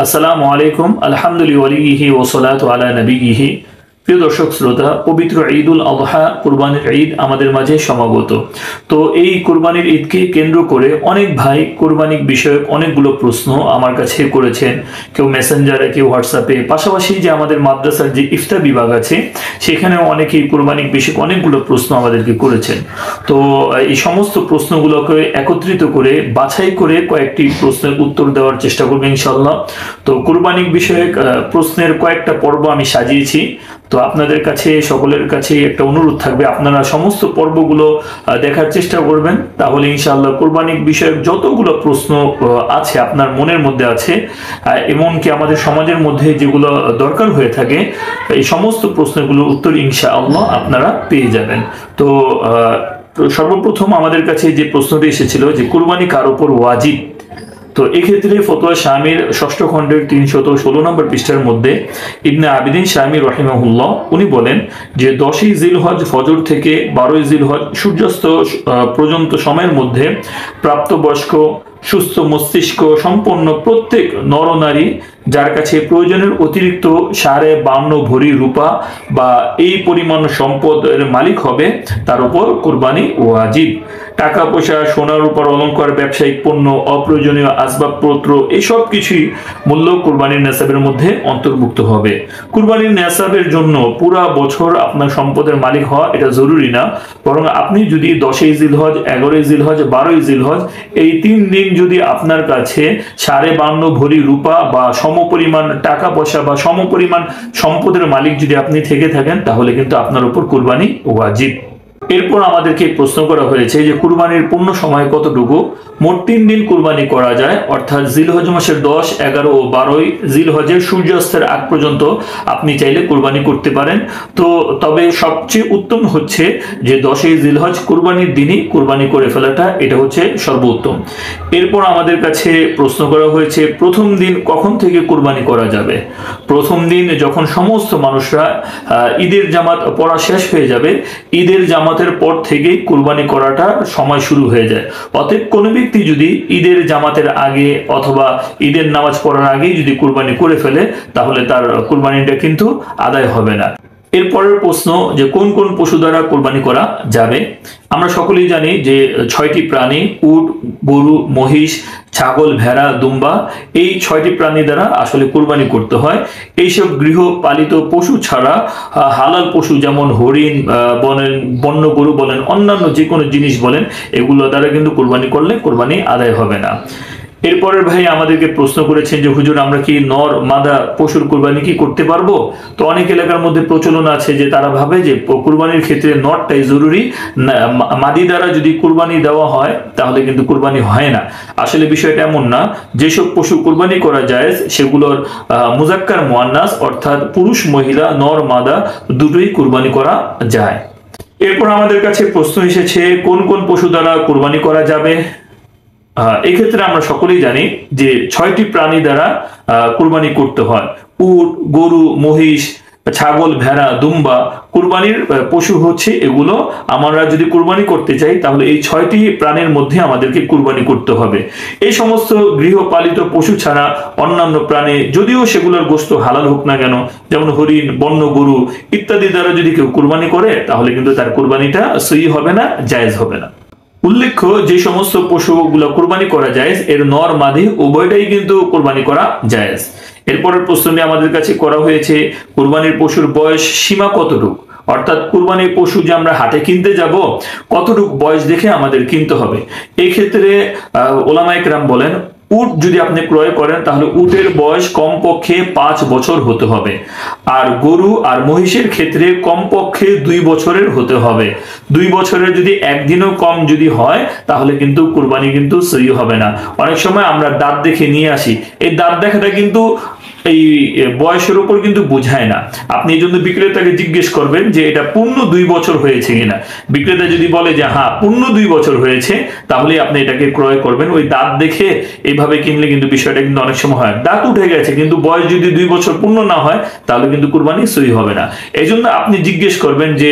আসসালামু আলাইকুম আলহামদুলিল্লাহি ওয়া সালাতু আলা নবিয়িহি। প্রিয় দর্শক শ্রোতা, পবিত্র ঈদুল আযহা কুরবানির ঈদ আমাদের মাঝে সমাগত। তো এই কুরবানির ঈদকে কেন্দ্র করে অনেক ভাই কুরবানি বিষয়ক অনেকগুলো প্রশ্ন আমার কাছে করেছেন, কেউ মেসেঞ্জারে, কেউ হোয়াটসঅ্যাপে। পাশাপাশি যে আমাদের মাদ্রাসার যে ইফতা বিভাগ আছে সেখানেও অনেকেই কুরবানি বিষয়ক অনেকগুলো প্রশ্ন আমাদেরকে করেছেন। তো এই সমস্ত প্রশ্নগুলোকে একত্রিত করে বাছাই করে কয়েকটি প্রশ্নের উত্তর দেওয়ার চেষ্টা করবো ইনশাআল্লাহ। তো কুরবানি বিষয়ক প্রশ্নের কয়েকটা পর্ব আমি সাজিয়েছি। তো আপনাদের কাছে সকলের কাছে একটা অনুরোধ থাকবে, আপনারা সমস্ত পর্বগুলো দেখার চেষ্টা করবেন, তাহলে ইনশাআল্লাহ কুরবানি বিষয়ক যতগুলো প্রশ্ন আছে আপনার মনের মধ্যে আছে, এমনকি আমাদের সমাজের মধ্যে যেগুলো দরকার হয়ে থাকে, এই সমস্ত প্রশ্নগুলোর উত্তর ইনশাআল্লাহ আপনারা পেয়ে যাবেন। তো সর্বপ্রথম আমাদের কাছে যে প্রশ্নটি এসেছিল যে কুরবানি কার উপর ওয়াজিব। তো এক্ষেত্রে ফতোয়া শামির ষষ্ঠ খণ্ডের 316 নম্বর পৃষ্ঠার মধ্যে ইবনে আবিদিন শামি রাহিমাহুল্লাহ উনি বলেন যে 10ই জিলহজ ফজর থেকে 12ই জিলহজ সূর্যাস্ত পর্যন্ত সময়ের মধ্যে প্রাপ্তবয়স্ক সুস্থ মস্তিষ্ক সম্পন্ন প্রত্যেক নরনারী যার কাছে প্রয়োজনের অতিরিক্ত 52.5 ভরি রূপা বা এই পরিমাণ সম্পদের মালিক হবে তার উপর কুরবানি ওয়াজিব। টাকা পয়সা, সোনা রূপার অলংকার, ব্যবসায়িক পণ্য, অপ্রয়োজনীয় আসবাবপত্র এইসব কিছুই মূল্য কুরবানির নেসাবের মধ্যে অন্তর্ভুক্ত হবে। কুরবানির নেসাবের জন্য পুরা বছর আপনার সম্পদের মালিক হওয়া এটা জরুরি না, বরং আপনি যদি 10ই জিলহজ, 11ই জিলহজ, 12ই জিলহজ এই 3 দিন যদি আপনার কাছে 52.5 ভরি রূপা বা সমপরিমাণ টাকা পয়সা বা সমপরিমাণ সম্পদের মালিক যদি আপনি থেকে থাকেন, তাহলে কিন্তু আপনার উপর কুরবানি ওয়াজিব। এরপর আমাদেরকে প্রশ্ন করা হয়েছে যে কুরবানির পূর্ণ সময় কতটুকু। মোট 3 দিন কুরবানি করা যায়, অর্থাৎ জিলহজ মাসের 10, 11 ও 12 জিলহজের সূর্যাস্তের আগ পর্যন্ত আপনি চাইলে কুরবানি করতে পারেন। তো তবে সবচেয়ে উত্তম হচ্ছে যে 10ই জিলহজ কুরবানির দিনই কুরবানি করে ফেলাটা, এটা হচ্ছে সর্বোত্তম। এরপর আমাদের কাছে প্রশ্ন করা হয়েছে প্রথম দিন কখন থেকে কুরবানি করা যাবে। প্রথম দিন যখন সমস্ত মানুষরা ঈদের জামাত পড়া শেষ হয়ে যাবে, ঈদের জামাতের পর থেকেই কুরবানি করাটা সময় শুরু হয়ে যায়। অতএব কোনো ব্যক্তি যদি ঈদের জামাতের আগে অথবা ঈদের নামাজ পড়ার আগেই যদি কুরবানি করে ফেলে, তাহলে তার কুরবানিটা কিন্তু আদায় হবে না। এরপরের প্রশ্ন যে কোন কোন পশু দ্বারা কুরবানি করা যাবে। আমরা সকলেই জানি যে 6টি প্রাণী, উট, গরু, মহিষ, ছাগল, ভেড়া, দুম্বা, এই 6টি প্রাণী দ্বারা আসলে কুরবানি করতে হয়। এইসব গৃহপালিত পশু ছাড়া হালাল পশু যেমন হরিণ বলেন, বন্য গরু বলেন, অন্যান্য যে কোনো জিনিস বলেন, এগুলো দ্বারা কিন্তু কুরবানি করলে কুরবানি আদায় হবে না। এরপরের ভাই আমাদেরকে প্রশ্ন করেছেন যে হুজুর, আমরা কি নর মাদা পশুর কুরবানি কি করতে পারবো। তো অনেক এলাকার মধ্যে প্রচলন আছে যে তারা ভাবে যে কুরবানির ক্ষেত্রে নরটাই জরুরি, মাদি দ্বারা যদি কুরবানি দেওয়া হয় তাহলে কিন্তু কুরবানি হয় না। আসলে বিষয়টা এমন না। যেসব পশু কুরবানি করা যায় সেগুলোর মুজাক্কার মুআন্নাস, অর্থাৎ পুরুষ মহিলা নর মাদা দুটোই কুরবানি করা যায়। এরপর আমাদের কাছে প্রশ্ন এসেছে কোন কোন পশু দ্বারা কুরবানি করা যাবে। এক্ষেত্রে আমরা সকলেই জানি যে 6টি প্রাণী দ্বারা কুরবানি করতে হয়। উট, গরু, মহিষ, ছাগল, ভেড়া, দুম্বা কুরবানির পশু হচ্ছে এগুলো। আমরা যদি কুরবানি করতে চাই তাহলে এই 6টি প্রাণীর মধ্যে আমাদেরকে কুরবানি করতে হবে। এই সমস্ত গৃহপালিত পশু ছাড়া অন্যান্য প্রাণী যদিও সেগুলোর গোশত হালাল হোক না কেন, যেমন হরিণ, বন্য গরু ইত্যাদি দ্বারা যদি কেউ কুরবানি করে তাহলে কিন্তু তার কুরবানিটা সহি হবে না, জায়েজ হবে না। উল্লেখ্য যে সমস্ত পশুগুলো কুরবানি করা যায় এর নর মাদি উভয়টাই কিন্তু কুরবানি করা জায়েজ। এরপরের প্রশ্নটি আমাদের কাছে করা হয়েছে কুরবানির পশুর বয়স সীমা কতটুকু, অর্থাৎ কুরবানির পশু যে আমরা হাটে কিনতে যাব কতটুকু বয়স দেখে আমাদের কিনতে হবে। এই ক্ষেত্রে ওলামায়ে কেরাম বলেন উট যদি আপনি ক্রয় করেন তাহলে উটের বয়স কমপক্ষে 5 বছর হতে হবে, আর গরু আর মহিষের ক্ষেত্রে কমপক্ষে 2 বছরের হতে হবে। 2 বছরের যদি একদিনও কম যদি হয় তাহলে কিন্তু কুরবানি কিন্তু সহি হবে না। অনেক সময় আমরা দাঁত দেখে নিয়ে আসি, এই দাঁত দেখাটা কিন্তু এই বয়সের উপর কিন্তু বোঝায় না। আপনি এই জন্য বিক্রেতাকে জিজ্ঞেস করবেন যে এটা পূর্ণ 2 বছর হয়েছে কিনা। বিক্রেতা যদি বলে যে হ্যাঁ পূর্ণ 2 বছর হয়েছে, তাহলে আপনি এটাকে ক্রয় করবেন। ওই দাঁত দেখে এইভাবে কিনলে কিন্তু বিষয়টা কিন্তু অনেক সময় হয় দাঁত উঠে গেছে কিন্তু বয়স যদি 2 বছর পূর্ণ না হয়, তাহলে কিন্তু কুরবানি সহি হবে না। এই জন্য আপনি জিজ্ঞেস করবেন যে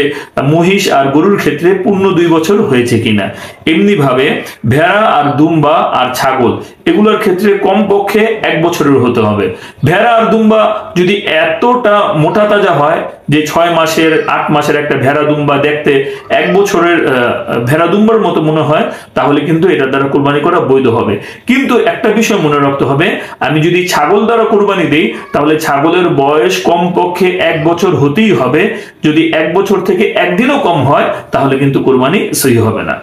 মহিষ আর গরুর ক্ষেত্রে পূর্ণ 2 বছর হয়েছে কিনা। এমনি ভাবে ভেড়া আর দুম্বা আর ছাগল এগুলোর ক্ষেত্রে কমপক্ষে 1 বছরের হতে হবে। ভেড়া আর দুম্বা যদি এতটা মোটা তাজা হয় যে 6 মাসের 8 মাসের একটা ভেড়া দুম্বা দেখতে 1 বছরের ভেড়া দুম্বার মতো মনে হয়, তাহলে কিন্তু এটার দ্বারা কুরবানি করা বৈধ হবে। কিন্তু একটা বিষয় মনে রাখতে হবে, আমি যদি ছাগল দ্বারা কুরবানি দেই তাহলে ছাগলের বয়স কমপক্ষে 1 বছর হতেই হবে। যদি 1 বছর থেকে একদিনও কম হয় তাহলে কিন্তু কুরবানি সহি হবে না।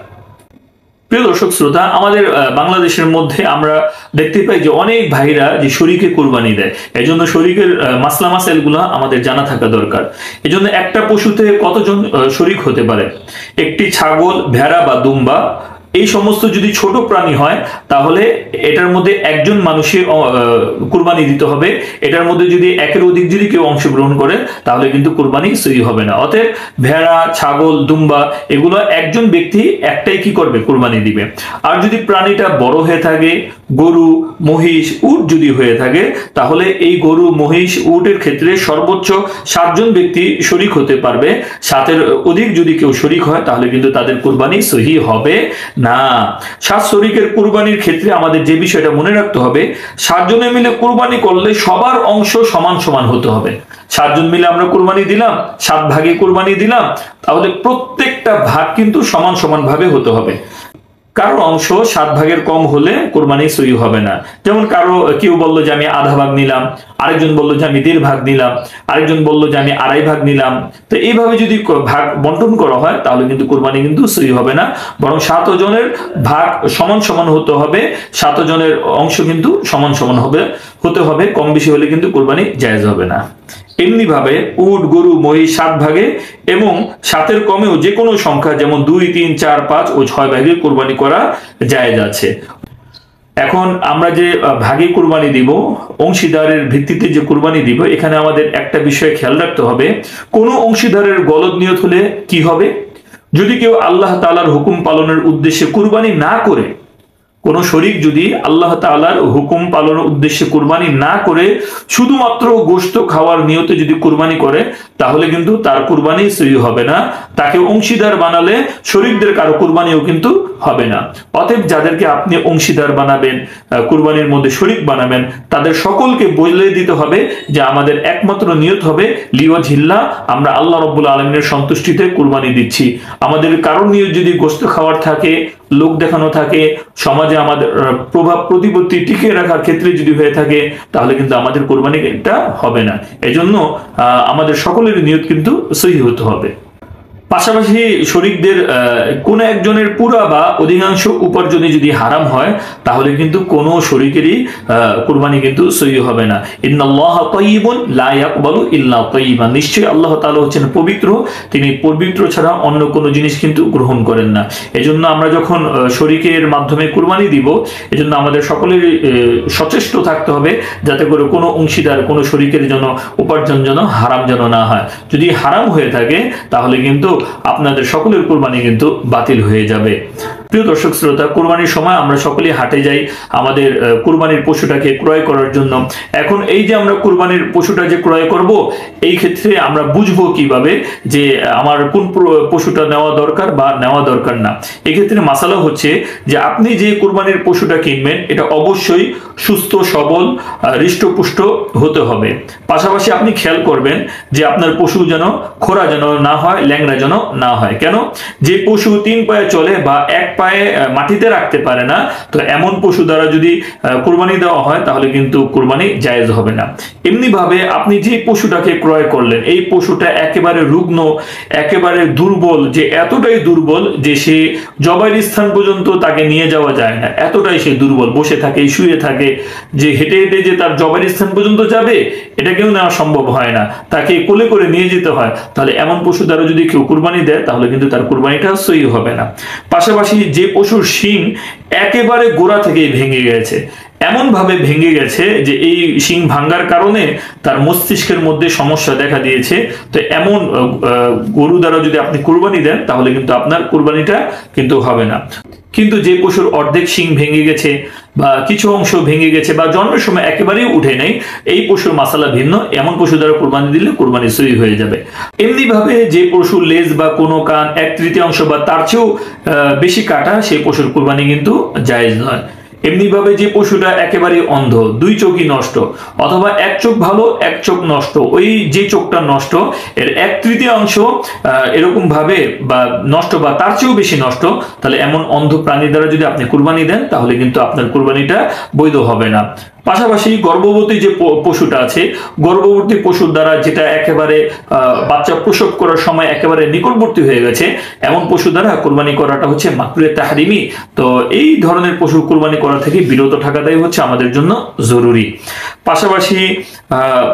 প্রিয় দর্শক শ্রোতা, আমাদের বাংলাদেশের মধ্যে আমরা দেখতে পাই যে অনেক ভাইরা যে শরীকে কুরবানি দেয়। এই জন্য শরীকের মাসলা মাসাইলগুলো আমাদের জানা থাকা দরকার। এই জন্য একটা পশুতে কতজন শরীক হতে পারে? একটি ছাগল, ভেড়া বা দুম্বা এই সমস্ত যদি ছোট প্রাণী হয় তাহলে এটার মধ্যে একজন মানুষের কুরবানি দিতে হবে। এটার মধ্যে যদি একের অধিক যদি কেউ অংশগ্রহণ করে তাহলে কিন্তু কুরবানি সহি হবে না। অতএব ভেড়া, ছাগল, দুম্বা এগুলো একজন ব্যক্তি একটাই কি করবে? কুরবানি দিবে। আর যদি প্রাণীটা বড় হয়ে থাকে, গরু, মহিষ, উট যদি হয়ে থাকে, তাহলে এই গরু, মহিষ, উটের ক্ষেত্রে সর্বোচ্চ 7 জন ব্যক্তি শরীক হতে পারবে। 7-এর অধিক যদি কেউ শরীক হয় তাহলে কিন্তু তাদের কুরবানি সহি হবে না। 7 শরীকের কুরবানির ক্ষেত্রে আমাদের যে বিষয়টা মনে রাখতে হবে, 7 জনে মিলে কুরবানি করলে সবার অংশ সমান সমান হতে হবে। 7 জন মিলে আমরা কুরবানি দিলাম, 7 ভাগে কুরবানি দিলাম, তাহলে প্রত্যেকটা ভাগ কিন্তু সমান সমান ভাবে হতে হবে। কারো অংশ 7 ভাগের কম হলে কুরবানি সহি হবে না। যেমন কেউ বললো যে আমি আধা ভাগ নিলাম, আরেকজন বললো যে আমি 1.5 ভাগ নিলাম, আরেকজন বললো যে আমি 2.5 ভাগ নিলাম। তো এইভাবে যদি ভাগ বন্টন করা হয় তাহলে কিন্তু কুরবানি কিন্তু সহি হবে না, বরং 7 জনের ভাগ সমান সমান হতে হবে। 7 জনের অংশ কিন্তু সমান সমান হতে হবে। কম বেশি হলে কিন্তু কুরবানি জায়েজ হবে না। এমনি ভাবে উট, গরু, মহিষ 7 ভাগে এবং 7-এর কমেও যে কোনো সংখ্যা যেমন 2, 3, 4, 5 ও 6 ভাগে কুরবানি করা জায়েজ আছে। এখন আমরা যে ভাগে কুরবানি দিব, অংশীদারের ভিত্তিতে যে কুরবানি দিব, এখানে আমাদের একটা বিষয় খেয়াল রাখতে হবে। কোন অংশীদারের গলদ নিয়ত হলে কি হবে? যদি কেউ আল্লাহ তাআলার হুকুম পালনের উদ্দেশ্যে কুরবানি না করে, কোন শরীক যদি আল্লাহ তাআলার হুকুম পালনের উদ্দেশ্যে কুরবানি না করে শুধুমাত্র গোশত খাওয়ার নিয়তে যদি কুরবানি করে, তাহলে কিন্তু তার কুরবানি সহি হবে না। তাকে অংশীদার বানালে শরীকদের কারো কুরবানিও কিন্তু হবে না। অতএব যাদেরকে আপনি অংশীদার বানাবেন, কুরবানির মধ্যে শরীক বানাবেন, তাদের সকলকে বলে দিতে হবে যে আমাদের একমাত্র নিয়ত হবে লিওয়াজহিল্লাহ, আমরা আল্লাহ রাব্বুল আলামিনের সন্তুষ্টিতে কুরবানি দিচ্ছি। আমাদের কারোর নিয়ত যদি গোশত খাওয়ার থাকে, লোক দেখানো থাকে, সমাজে আমাদের প্রভাব প্রতিপত্তি টিকে রাখার ক্ষেত্রে যদি হয়ে থাকে, তাহলে কিন্তু আমাদের কুরবানি এটা হবে না। এজন্য আমাদের সকলের নিয়ত কিন্তু সহি হতে হবে। পাশাপাশি শরীকদের কোন একজনের পুরা বা অধিকাংশ উপার্জনে যদি হারাম হয়, তাহলে কিন্তু কোনো শরীকেরই কুরবানি কিন্তু সহি হবে না। ইন্নাল্লাহা তাইয়িবুন লা ইয়াকবালু ইল্লা তাইয়িবান, নিশ্চয়ই আল্লাহ তাআলা হচ্ছেন পবিত্র, তিনি পবিত্র ছাড়া অন্য কোনো জিনিস কিন্তু গ্রহণ করেন না। এজন্য আমরা যখন শরীকের মাধ্যমে কুরবানি দিব, এজন্য আমাদের সকলের সচেষ্ট থাকতে হবে যাতে করে কোনো অংশীদার, কোনো শরীকের জন্য উপার্জন যেন হারাম যেন না হয়। যদি হারাম হয়ে থাকে তাহলে কিন্তু আপনাদের সকলের কুরবানি কিন্তু বাতিল হয়ে যাবে। প্রিয় দর্শক শ্রোতা, কুরবানির সময় আমরা সকলেই হাটে যাই আমাদের কুরবানির পশুটাকে ক্রয় করার জন্য। এখন এই যে আমরা কুরবানির পশুটা যে ক্রয় করব, এই ক্ষেত্রে আমরা বুঝবো কিভাবে যে আমার কোন পশুটা নেওয়া দরকার বা নেওয়া দরকার না। এই ক্ষেত্রে মাসালা হচ্ছে যে আপনি যে কুরবানির পশুটা কিনবেন এটা অবশ্যই সুস্থ সবল হৃষ্টপুষ্ট হতে হবে। পাশাপাশি আপনি খেয়াল করবেন যে আপনার পশু যেন খোরা যেন না হয়, ল্যাংড়া যেন না হয়। কেন? যে পশু 3 পায়ে চলে বা 1 পায়ে মাটিতে রাখতে পারে না, তো এমন পশু দ্বারা যদি কুরবানি দেওয়া হয় তাহলে কিন্তু কুরবানি জায়েজ হবে না। এমনি ভাবে আপনি যে পশুটাকে ক্রয় করলেন, এই পশুটা একেবারে রুগ্ন, একেবারে দুর্বল, যে এতটাই দুর্বল যে সে জবাইয়ের স্থান পর্যন্ত তাকে নিয়ে যাওয়া যায় না, এতটাই সে দুর্বল, বসে থাকে, শুয়ে থাকে, যে হেঁটে হেঁটে যে তার জবাইয়ের স্থান পর্যন্ত যাবে এটা কেউ নেওয়া সম্ভব হয় না, তাকে কোলে করে নিয়ে যেতে হয়। তাহলে এমন পশু দ্বারা যদি কেউ কুরবানি দেয় তাহলে কিন্তু তার কুরবানিটা সহি হবে না। পাশাপাশি যে পশুর শিং একেবারে গোড়া থেকে ভেঙে গেছে, এমন ভাবে ভেঙে গেছে যে এই শিং ভাঙ্গার কারণে তার মস্তিষ্কের মধ্যে সমস্যা দেখা দিয়েছে। তো এমন গরু দ্বারা যদি আপনি কুরবানি দেন তাহলে কিন্তু আপনার কুরবানিটা কিন্তু হবে না। কিন্তু যে পশুর অর্ধেক শিং ভেঙে গেছে বা কিছু অংশ ভেঙে গেছে বা জন্মের সময় একেবারেই উঠে নেই, এই পশুর মাসালা ভিন্ন, এমন পশু দ্বারা কুরবানি দিলে কুরবানি সহি হয়ে যাবে। এমনি ভাবে যে পশুর লেজ বা কোনো কান 1/3 বা তার চেয়েও বেশি কাটা, সেই পশুর কুরবানি কিন্তু জায়েজ নয়। এমনি ভাবে যে পশুটা একেবারে অন্ধ, 2 চোখই নষ্ট, অথবা এক চোখ ভালো এক চোখ নষ্ট, ওই যে চোখটা নষ্ট এর 1/3 এরকম ভাবে বা নষ্ট বা তার চেয়েও বেশি নষ্ট, তাহলে এমন অন্ধ প্রাণী দ্বারা যদি আপনি কুরবানি দেন তাহলে কিন্তু আপনার কুরবানিটা বৈধ হবে না। পাশাপাশি গর্ভবতী যে পশুটা আছে, গর্ভবতী পশুর দ্বারা যেটা একেবারে বাচ্চা প্রসব করার সময় একেবারে নিকটবর্তী হয়ে গেছে, এমন পশু দ্বারা কুরবানি করাটা হচ্ছে মাকরুহে তাহরিমি। তো এই ধরনের পশু কুরবানি করা থেকে বিরত থাকাটাই হচ্ছে আমাদের জন্য জরুরি। পাশাপাশি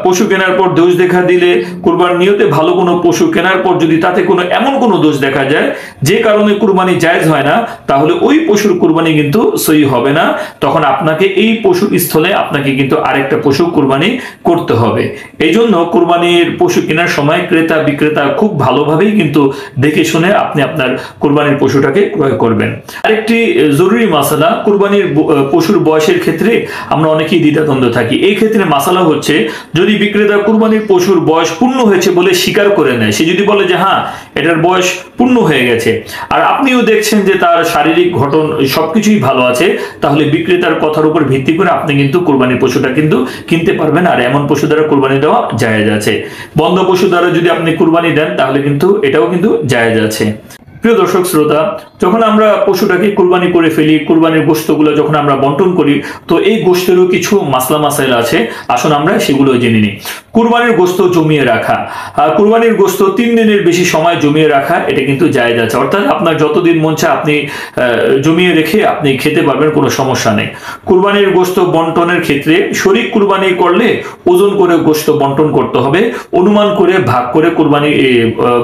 পশু কেনার পর দোষ দেখা দিলে, কুরবানির নিয়তে ভালো কোনো পশু কেনার পর যদি তাতে কোনো এমন কোনো দোষ দেখা যায় যে কারণে কুরবানি জায়েজ হয় না, তাহলে ওই পশুর কুরবানি কিন্তু সহি হবে না। তখন আপনাকে এই পশুর স্থলে আপনাকে কিন্তু আরেকটা পশু কুরবানি করতে হবে। এই জন্য কুরবানির পশু কেনার সময় ক্রেতা বিক্রেতা খুব ভালোভাবেই কিন্তু দেখে শুনে আপনি আপনার কুরবানির পশুটাকে ক্রয় করবেন। আরেকটি জরুরি মাসালা, কুরবানির পশুর বয়সের ক্ষেত্রে আমরা অনেকেই দ্বিধাদ্বন্দ্ব থাকি। এই ক্ষেত্রে মাসালা হচ্ছে, যদি বিক্রেতা কুরবানির পশুর বয়স পূর্ণ হয়েছে বলে স্বীকার করে নেয়, সে যদি বলে যে হ্যাঁ এটার বয়স পূর্ণ হয়ে গেছে, আর আপনিও দেখছেন যে তার শারীরিক গঠন সবকিছুই ভালো আছে, তাহলে বিক্রেতার কথার উপর ভিত্তি করে আপনি কিন্তু কুরবানির পশুটা কিন্তু কিনতে পারবেন, আর এমন পশু দ্বারা কুরবানি দেওয়া জায়েজ আছে। বন্ধ পশু দ্বারা যদি আপনি কুরবানি দেন তাহলে কিন্তু এটাও কিন্তু জায়েজ আছে। প্রিয় দর্শক শ্রোতা, যখন আমরা পশুটাকে কুরবানি করে ফেলি, কুরবানির গোশতগুলো যখন আমরা বন্টন করি, তো এই গোশতেরও কিছু মাসলা মাসাইল আছে, আসুন আমরা সেগুলো জেনে নিই। কুরবানির গোশত জমিয়ে রাখা, কুরবানির গোশত 3 দিনের বেশি সময় জমিয়ে রাখা, এটা কিন্তু জায়েজ আছে। অর্থাৎ আপনার যতদিন মন চায় আপনি জমিয়ে রেখে আপনি খেতে পারবেন, কোনো সমস্যা নেই। কুরবানির গোশত বন্টনের ক্ষেত্রে শরীক কুরবানি করলে ওজন করে গোশত বন্টন করতে হবে, অনুমান করে ভাগ করে কুরবানি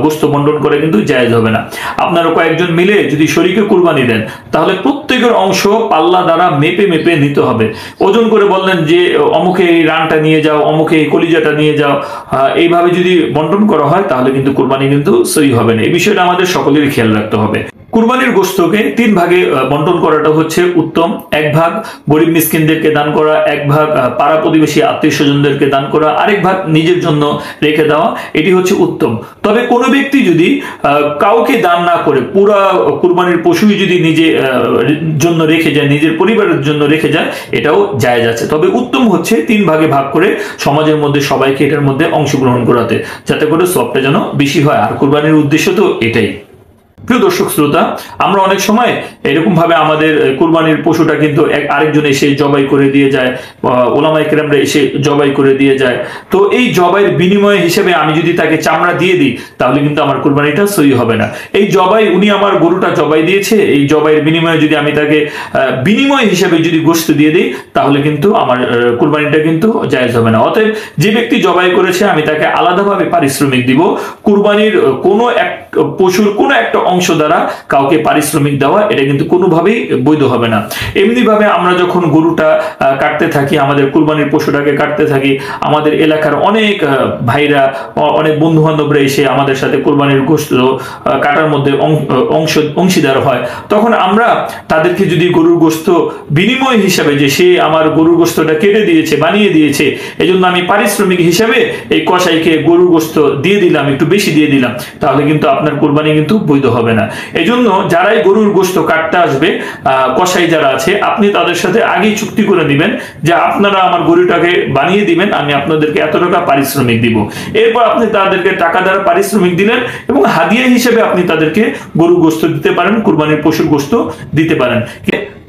গোশত বন্টন করে কিন্তু জায়েজ হবে না। আপনারা কয়েকজন মিলে যদি শরীকে কুরবানি দেন, তাহলে প্রত্যেকের অংশ পাল্লা দ্বারা মেপে মেপে নিতে হবে। ওজন করে বললেন যে অমুকে এই রানটা নিয়ে যাও, অমুকে এই কলিজাটা নিয়ে যাও, এইভাবে যদি বন্টন করা হয় তাহলে কিন্তু কুরবানি কিন্তু সহি হবে না। এই বিষয়টা আমাদের সকলেরই খেয়াল রাখতে হবে। কুরবানির গোশতকে 3 ভাগে বন্টন করাটা হচ্ছে উত্তম। 1 ভাগ গরিব মিসকিনদেরকে দান করা, 1 ভাগ পাড়া প্রতিবেশী আত্মীয় স্বজনদেরকে দান করা, আরেক ভাগ নিজের জন্য রেখে দেওয়া, এটি হচ্ছে উত্তম। তবে কোনো ব্যক্তি যদি কাউকে দান না করে পুরা কুরবানির পশুই যদি নিজের জন্য রেখে যায়, নিজের পরিবারের জন্য রেখে যায়, এটাও জায়েজ আছে। তবে উত্তম হচ্ছে 3 ভাগে ভাগ করে সমাজের মধ্যে সবাইকে এটার মধ্যে অংশগ্রহণ করাতে, যাতে করে সবটা যেন বেশি হয়। আর কুরবানির উদ্দেশ্য তো এটাই। প্রিয় দর্শক শ্রোতা, আমরা অনেক সময় এরকম ভাবে আমাদের কুরবানির পশুটা কিন্তু আরেকজন এসে জবাই করে দিয়ে যায়, ওলামায়ে কেরামরা এসে জবাই করে দিয়ে যায়। তো এই জবাইয়ের বিনিময় হিসেবে আমি যদি তাকে চামড়া দিয়ে দিই, তাহলে কিন্তু আমার কুরবানিটা সহি হবে না। এই জবাই, উনি আমার গরুটা জবাই দিয়েছে, এই জবাইয়ের বিনিময়ে যদি আমি তাকে বিনিময় হিসেবে যদি গোশত দিয়ে দিই, তাহলে কিন্তু আমার কুরবানিটা কিন্তু জায়েজ হবে না। অতএব যে ব্যক্তি জবাই করেছে আমি তাকে আলাদাভাবে পারিশ্রমিক দিব। কুরবানির কোনো এক পশুর কোনো একটা অংশ দ্বারা কাউকে পারিশ্রমিক দেওয়া, এটা কিন্তু কোনোভাবেই বৈধ হবে না। এমনি ভাবে আমরা যখন গরুটা কাটতে থাকি, আমাদের কুরবানির পশুটাকে কাটতে থাকি, আমাদের এলাকার অনেক ভাইরা, অনেক বন্ধু বান্ধবরা এসে আমাদের সাথে কুরবানির গোশত কাটার মধ্যে অংশীদার হয়, তখন আমরা তাদেরকে যদি গরুর গোশত বিনিময় হিসাবে, যে সে আমার গরুর গোশতটা কেটে দিয়েছে, বানিয়ে দিয়েছে, এজন্য আমি পারিশ্রমিক হিসাবে এই কসাইকে গরুর গোশত দিয়ে দিলাম, একটু বেশি দিয়ে দিলাম, তাহলে কিন্তু আপনার কুরবানি কিন্তু বৈধ হবে না। এজন্য যারাই গরুর গোশত কাটতে আসবে, কসাই যারা আছে, আপনি তাদের সাথে আগেই চুক্তি করে নেবেন যে আপনারা আমার গরুটাকে বানিয়ে দিবেন, আমি আপনাদেরকে এত টাকা পারিশ্রমিক দিব। এরপর আপনি তাদেরকে টাকা দ্বারা পারিশ্রমিক দিলেন এবং হাদিয়া হিসেবে আপনি তাদেরকে গরুর গোশত দিতে পারেন, কুরবানির পশুর গোশত দিতে পারেন।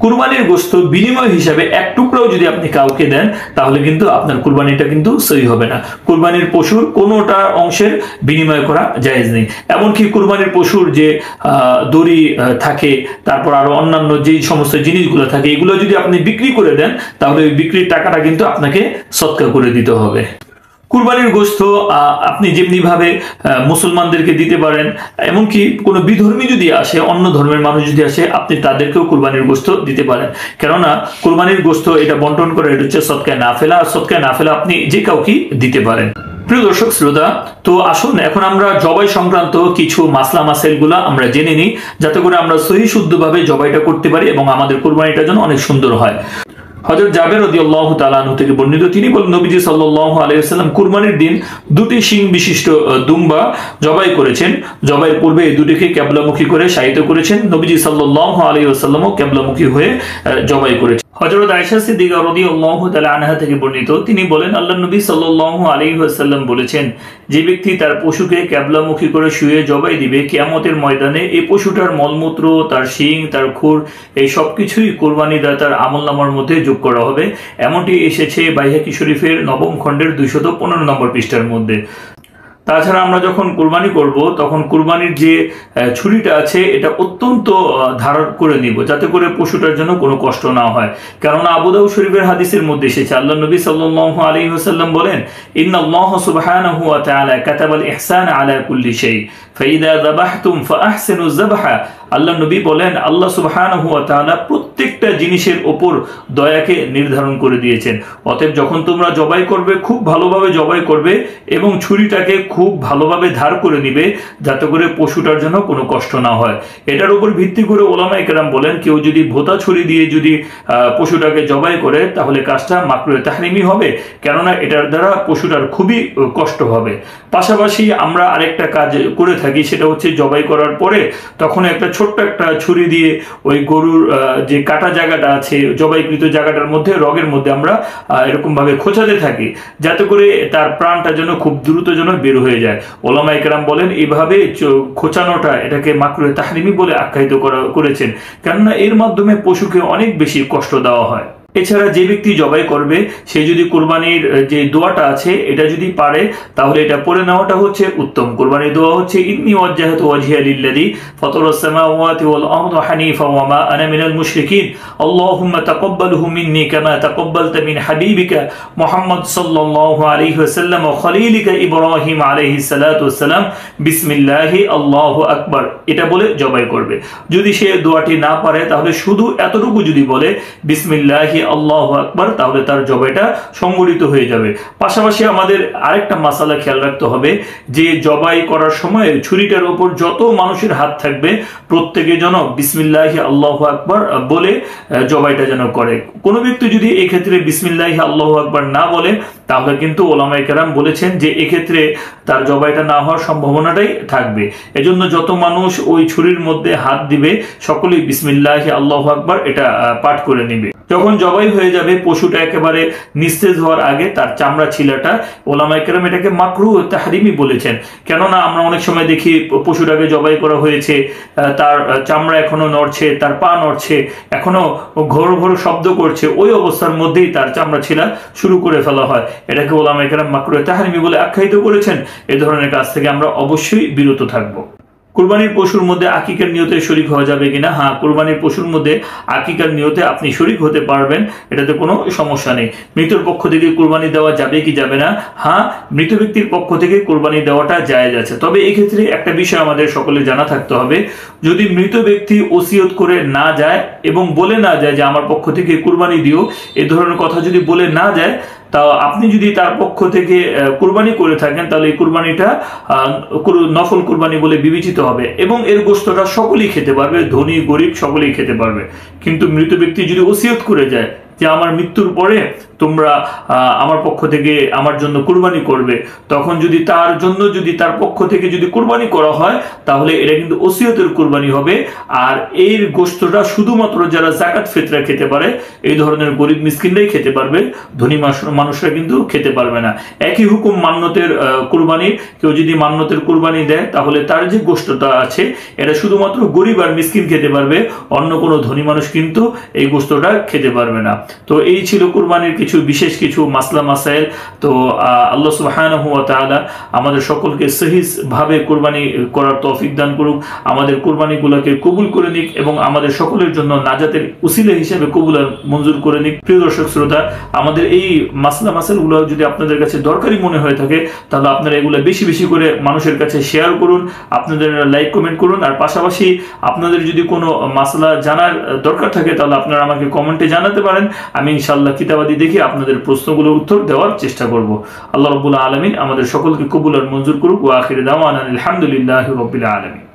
কুরবানির গোশত বিনিময় হিসাবে 1 টুকরাও যদি আপনি কাউকে দেন, তাহলে কিন্তু আপনার কুরবানিটা কিন্তু সহি হবে না। কুরবানির পশুর কোনোটা অংশের বিনিময় করা জায়েজ নেই। এমনকি কুরবানির পশুর যে দড়ি থাকে, তারপর আরো অন্যান্য যে সমস্ত জিনিসগুলো থাকে, এগুলো যদি আপনি বিক্রি করে দেন, তাহলে ওই বিক্রির টাকাটা কিন্তু আপনাকে সদকা করে দিতে হবে। কুরবানির গোশত আপনি যেমনি ভাবে মুসলমানদেরকে দিতে পারেন, এমনকি কোনো বিধর্মী যদি আসে, অন্য ধর্মের মানুষ যদি আসে, আপনি তাদেরকেও কুরবানির গোশত দিতে পারেন। কেননা কুরবানির গোশত এটা বন্টন করে, এটা হচ্ছে সদকায়ে নাফিলা, আর সদকায়ে নাফিলা আপনি যে কাউকে দিতে পারেন। প্রিয় দর্শক শ্রোতা, তো আসুন এখন আমরা জবাই সংক্রান্ত কিছু মাসলা মাসাইলগুলো আমরা জেনে নিই, যাতে করে আমরা সহি শুদ্ধভাবে জবাইটা করতে পারি এবং আমাদের কুরবানিটা যেন অনেক সুন্দর হয়। হযরত জাবের রাদিয়াল্লাহু তাআলা আনহু থেকে বর্ণিত, তিনি বলেন নবীজি সাল্লাল্লাহু আলাইহি ওয়াসাল্লাম কুরবানির দিন দুটি শিং বিশিষ্ট দুম্বা জবাই করেছেন। জবাইয়ের পূর্বে এই দুটিকে কিবলামুখী করে শায়িত করেছেন। নবীজি সাল্লাল্লাহু আলাইহি ওয়াসাল্লামও কিবলামুখী হয়ে জবাই করেছেন। হযরত আয়েশা সিদ্দিকা রাদিয়াল্লাহু তাআলা আনহা থেকে বর্ণিত, তিনি বলেন আল্লাহর নবী সাল্লাল্লাহু আলাইহি ওয়াসাল্লাম বলেছেন, যে ব্যক্তি তার পশুকে কিবলামুখী করে শুয়ে জবাই দিবে, কিয়ামতের ময়দানে এই পশুটার মলমূত্র, তার শিং, তার খুর, এই সবকিছুই কুরবানিদাতার আমলনামার মধ্যে যোগ করা হবে। এমনটি এসেছে বাইহাকি শরীফের 9ম খণ্ডের 215 নম্বর পৃষ্ঠার মধ্যে। তাছাড়া আমরা যখন কুরবানি করব, তখন কুরবানির যে ছুরিটা আছে এটা অত্যন্ত ধার করে নিব, যাতে করে পশুটার জন্য কোনো কষ্ট না হয়। কারণ আবু দাউদ শরীফের হাদিসের মধ্যে এসেছে, আল্লাহর নবী সাল্লাল্লাহু আলাইহি ওয়াসাল্লাম বলেন, ইন্নাল্লাহ সুবহানাহু ওয়া তাআলা কাতাবাল ইহসানা আলা কুল্লি শাই ফাইদা যাবাহতুম ফাআহসিনুজ যাবহা। আল্লাহর নবী বলেন, আল্লাহ সুবহানাহু ওয়া তাআলা প্রত্যেকটা জিনিসের উপর দয়াকে নির্ধারণ করে দিয়েছেন। অতএব যখন তোমরা জবাই করবে, খুব ভালোভাবে জবাই করবে এবং ছুরিটাকে খুব ভালোভাবে ধার করে নিবে, যাতে করে পশুটার জন্য কোনো কষ্ট না হয়। এটার উপর ভিত্তি করে ওলামায়ে কেরাম বলেন, কেউ যদি ভোতা ছুরি দিয়ে যদি পশুটাকে জবাই করে, তাহলে কাজটা মাকরুহে তাহরিমি হবে, কেননা এটার দ্বারা পশুটার খুবই কষ্ট হবে। পাশাপাশি আমরা আরেকটা কাজ করে থাকি, সেটা হচ্ছে জবাই করার পরে তখন একটা ছোট্ট একটা ছুরি দিয়ে ওই গরুর যে কাটা জায়গাটা আছে, জবাইকৃত জায়গাটার মধ্যে, রগের মধ্যে আমরা এরকম ভাবে খোঁচাতে থাকি, যাতে করে তার প্রাণটা যেন খুব দ্রুত যেন বের হয়ে যায়। ওলামায়ে কেরাম বলেন, এইভাবে খোঁচানোটা এটাকে মাকরুহে তাহরিমি বলে আখ্যায়িত করেছেন, কেননা এর মাধ্যমে পশুকে অনেক বেশি কষ্ট দেওয়া হয়। এছাড়া যে ব্যক্তি জবাই করবে, সে যদি কুরবানির যে দোয়াটা আছে এটা যদি পারে, তাহলে এটা পড়ে নেওয়াটা হচ্ছে উত্তম। কুরবানির দোয়া হচ্ছে, ইন্নী ওয়াজ্জাহতু ওয়াজহিয়া লিল্লাযী ফাতারাস সামাওয়াতি ওয়াল আরদা হানিফা ওয়া মা আনা মিনাল মুশরিকিন আল্লাহুম্মা তাকাব্বালহু মিন্নী কামা তাকাব্বালতা মিন হাবিবিকা মুহাম্মদ সাল্লাল্লাহু আলাইহি ওয়াসাল্লাম ওয়া খলিলিকা ইব্রাহিম আলাইহিস সালাতু ওয়াস সালাম বিসমিল্লাহি আল্লাহু আকবার, এটা বলে জবাই করবে। যদি সে দোয়াটি না পারে, তাহলে শুধু এতটুকু যদি বলে বিসমিল্লাহি আল্লাহু আকবার, তাহলে তার জবাইটা সংগঠিত হয়ে যাবে। পাশাপাশি আমাদের আরেকটা মাসালা খেয়াল রাখতে হবে, যে জবাই করার সময় ছুরিটার উপর যত মানুষের হাত থাকবে, প্রত্যেকে যেন বিসমিল্লাহি আল্লাহু আকবার বলে জবাইটা যেন করে। কোনো ব্যক্তি যদি এই ক্ষেত্রে বিসমিল্লাহি আল্লাহু আকবার না বলে, তাহলে কিন্তু ওলামায়ে কেরাম বলেছেন যে এক্ষেত্রে তার জবাইটা না হওয়ার সম্ভাবনাটাই থাকবে। এজন্য যত মানুষ ওই ছুরির মধ্যে হাত দিবে, সকলেই বিসমিল্লাহি আল্লাহু আকবার এটা পাঠ করে নেবে। যখন জবাই হয়ে যাবে, পশুটা একেবারে নিস্তেজ হওয়ার আগে তার চামড়া ছিলাটা, ওলামায়ে কেরাম এটাকে মাকরুহ তাহরিমি বলেছেন। কেননা আমরা অনেক সময় দেখি পশুটাকে জবাই করা হয়েছে, তার চামড়া এখনো নড়ছে, তার পা নড়ছে, এখনো ঘোর ঘোর শব্দ করছে, ওই অবস্থার মধ্যেই তার চামড়া ছিলা শুরু করে ফেলা হয়। এটাকে ওলামায়ে কেরাম মাকরুহ তাহরিমি বলে আখ্যায়িত করেছেন। এই ধরনের কাজ থেকে আমরা অবশ্যই বিরত থাকবো। কুরবানির পশুর মধ্যে আকিকার নিয়তে শরীক হওয়া যাবে কিনা? হ্যাঁ, কুরবানির পশুর মধ্যে আকিকার নিয়তে আপনি শরীক হতে পারবেন, এটাতে কোনো সমস্যা নেই। মৃতের পক্ষ থেকে কুরবানি দেওয়া যাবে কি যাবে না? হ্যাঁ, মৃত ব্যক্তির পক্ষ থেকে কুরবানি দেওয়াটা জায়েজ আছে। তবে এই ক্ষেত্রে একটা বিষয় আমাদের সকলে জানা থাকতে হবে, যদি মৃত ব্যক্তি ওসিয়ত করে না যায় এবং বলে না যায় যে আমার পক্ষ থেকে কুরবানি দিও, এই ধরনের কথা যদি বলে না যায়, তা আপনি যদি তার পক্ষ থেকে কুরবানি করে থাকেন, তাহলে এই কুরবানিটা নফল কুরবানি বলে বিবেচিত হবে এবং এর গোশতটা সকলেই খেতে পারবে, ধনী গরিব সকলেই খেতে পারবে। কিন্তু মৃত ব্যক্তি যদি ওসিয়ত করে যায় যে আমার মৃত্যুর পরে তোমরা আমার পক্ষ থেকে আমার জন্য কুরবানি করবে, তখন যদি তার জন্য যদি তার পক্ষ থেকে যদি কুরবানি করা হয়, তাহলে এটা কিন্তু ওসিয়তের কুরবানি হবে। আর এর গোশতটা শুধুমাত্র যারা যাকাত ফিতরা খেতে পারে, এই ধরনের গরিব মিসকিনরাই খেতে পারবে, ধনী মানুষরা কিন্তু খেতে পারবে না। একই হুকুম মান্নতের কুরবানির, কেউ যদি মান্নতের কুরবানি দেয়, তাহলে তার যে গোশতটা আছে এটা শুধুমাত্র গরিব আর মিসকিন খেতে পারবে, অন্য কোনো ধনী মানুষ কিন্তু এই গোশতটা খেতে পারবে না। তো এই ছিল কুরবানির কিছু কিছু বিশেষ কিছু মাসলা মাসাইল। তো আল্লাহ সুবহানাহু ওয়া তাআলা আমাদের সকলকে সহিহভাবে কুরবানি করার তৌফিক দান করুক, আমাদের কুরবানিগুলোকে কবুল করে নিক এবং আমাদের সকলের জন্য নাজাতের উসিলা হিসেবে কবুল আর মঞ্জুর করে নিক। প্রিয় দর্শক শ্রোতা, আমাদের এই মাসলা মাসাইলগুলো যদি আপনাদের কাছে দরকারি মনে হয়ে থাকে তাহলে আপনারা এগুলো বেশি বেশি করে মানুষের কাছে শেয়ার করুন, আপনাদের লাইক কমেন্ট করুন। আর পাশাপাশি আপনাদের যদি কোনো মাসলা জানার দরকার থাকে তাহলে আপনারা আমাকে কমেন্টে জানাতে পারেন। আমি ইনশাআল্লাহ কিতাবাদি দেখে আপনাদের প্রশ্নগুলোর উত্তর দেওয়ার চেষ্টা করব। আল্লাহ রাব্বুল আলামিন আমাদের সকলকে কবুল আর মঞ্জুর করুক। ওয়া আখিরু দাওয়ানা আলহামদুলিল্লাহি রাব্বিল আলামিন।